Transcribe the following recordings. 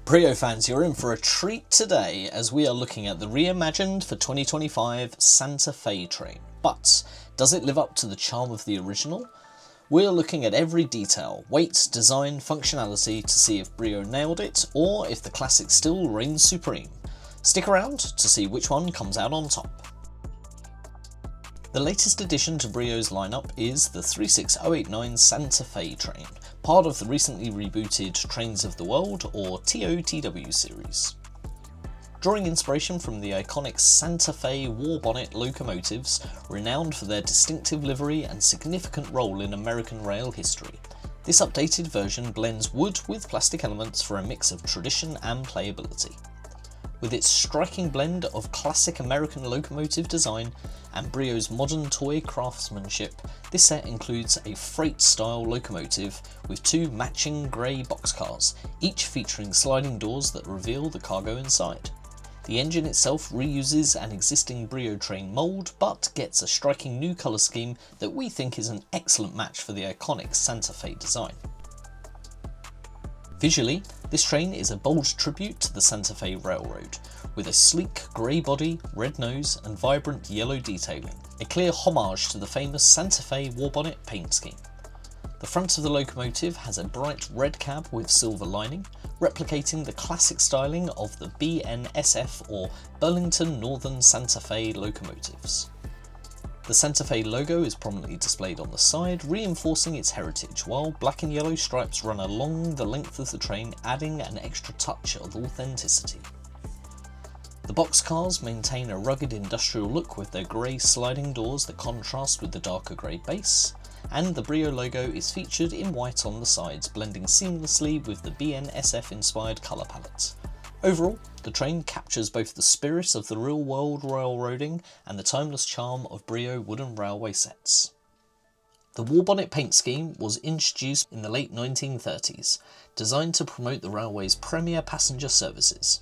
BRIO fans, you're in for a treat today as we are looking at the reimagined for 2025 Santa Fe Train. But does it live up to the charm of the original? We're looking at every detail, weight, design, functionality to see if BRIO nailed it or if the classic still reigns supreme. Stick around to see which one comes out on top. The latest addition to BRIO's lineup is the 36089 Santa Fe Train, part of the recently rebooted Trains of the World or TOTW series. Drawing inspiration from the iconic Santa Fe war bonnet locomotives, renowned for their distinctive livery and significant role in American rail history, this updated version blends wood with plastic elements for a mix of tradition and playability. With its striking blend of classic American locomotive design and BRIO's modern toy craftsmanship, this set includes a freight-style locomotive with two matching grey boxcars, each featuring sliding doors that reveal the cargo inside. The engine itself reuses an existing BRIO train mould, but gets a striking new colour scheme that we think is an excellent match for the iconic Santa Fe design. Visually, this train is a bold tribute to the Santa Fe Railroad, with a sleek grey body, red nose and vibrant yellow detailing, a clear homage to the famous Santa Fe war bonnet paint scheme. The front of the locomotive has a bright red cab with silver lining, replicating the classic styling of the BNSF or Burlington Northern Santa Fe locomotives. The Santa Fe logo is prominently displayed on the side, reinforcing its heritage, while black and yellow stripes run along the length of the train, adding an extra touch of authenticity. The boxcars maintain a rugged industrial look with their grey sliding doors that contrast with the darker grey base, and the BRIO logo is featured in white on the sides, blending seamlessly with the BNSF-inspired colour palette. Overall, the train captures both the spirit of the real-world railroading and the timeless charm of BRIO wooden railway sets. The war bonnet paint scheme was introduced in the late 1930s, designed to promote the railway's premier passenger services.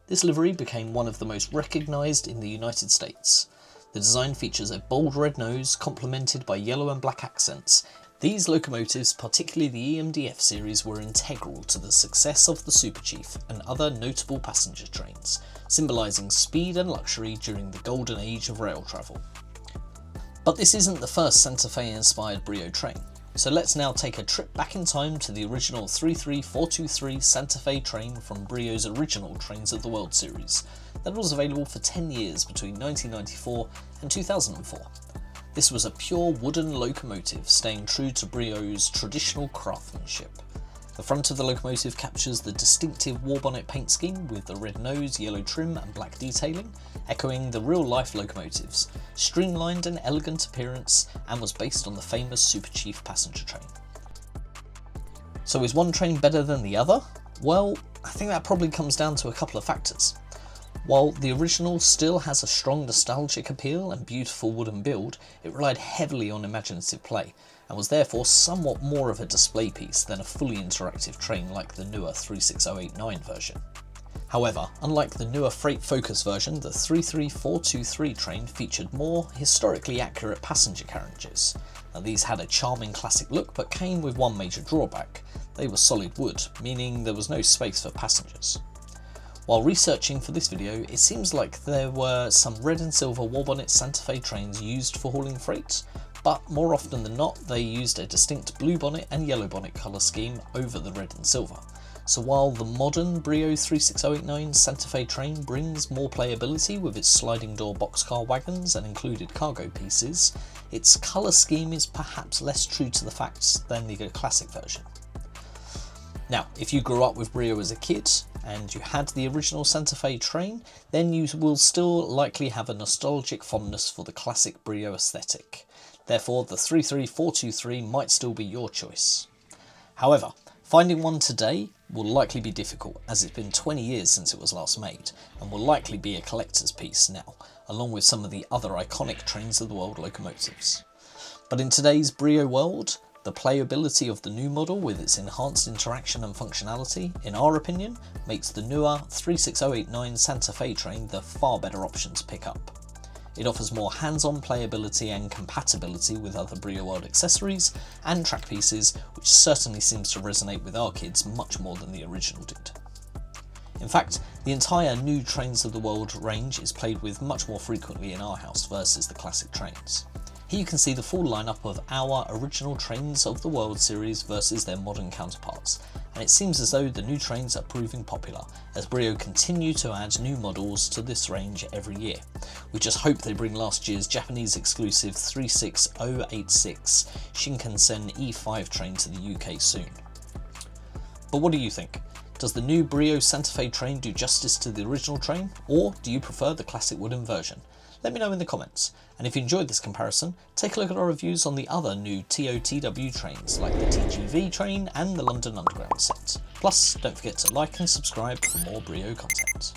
This livery became one of the most recognised in the United States. The design features a bold red nose complemented by yellow and black accents. These locomotives, particularly the EMDF series, were integral to the success of the Super Chief and other notable passenger trains, symbolising speed and luxury during the golden age of rail travel. But this isn't the first Santa Fe-inspired BRIO train, so let's now take a trip back in time to the original 33423 Santa Fe train from BRIO's original Trains of the World series, that was available for 10 years between 1994 and 2004. This was a pure wooden locomotive, staying true to BRIO's traditional craftsmanship. The front of the locomotive captures the distinctive war bonnet paint scheme with the red nose, yellow trim and black detailing, echoing the real-life locomotives, streamlined and elegant appearance, and was based on the famous Super Chief passenger train. So is one train better than the other? Well, I think that probably comes down to a couple of factors. While the original still has a strong nostalgic appeal and beautiful wooden build, it relied heavily on imaginative play, and was therefore somewhat more of a display piece than a fully interactive train like the newer 36089 version. However, unlike the newer Freight Focus version, the 33423 train featured more historically accurate passenger carriages. Now, these had a charming classic look, but came with one major drawback: they were solid wood, meaning there was no space for passengers. While researching for this video, it seems like there were some red and silver war bonnet Santa Fe trains used for hauling freight, but more often than not they used a distinct blue bonnet and yellow bonnet colour scheme over the red and silver. So while the modern BRIO 36089 Santa Fe train brings more playability with its sliding door boxcar wagons and included cargo pieces, its colour scheme is perhaps less true to the facts than the classic version. Now, if you grew up with BRIO as a kid, and you had the original Santa Fe train, then you will still likely have a nostalgic fondness for the classic BRIO aesthetic. Therefore, the 33423 might still be your choice. However, finding one today will likely be difficult, as it's been 20 years since it was last made, and will likely be a collector's piece now, along with some of the other iconic Trains of the World locomotives. But in today's BRIO world, the playability of the new model with its enhanced interaction and functionality, in our opinion, makes the newer 36089 Santa Fe train the far better option to pick up. It offers more hands-on playability and compatibility with other BRIO World accessories and track pieces, which certainly seems to resonate with our kids much more than the original did. In fact, the entire New Trains of the World range is played with much more frequently in our house versus the classic trains. Here you can see the full lineup of our original Trains of the World series versus their modern counterparts, and it seems as though the new trains are proving popular, as BRIO continue to add new models to this range every year. We just hope they bring last year's Japanese exclusive 36086 Shinkansen E5 train to the UK soon. But what do you think? Does the new BRIO Santa Fe train do justice to the original train, or do you prefer the classic wooden version? Let me know in the comments, and if you enjoyed this comparison, take a look at our reviews on the other new TOTW trains like the TGV train and the London Underground set. Plus, don't forget to like and subscribe for more BRIO content.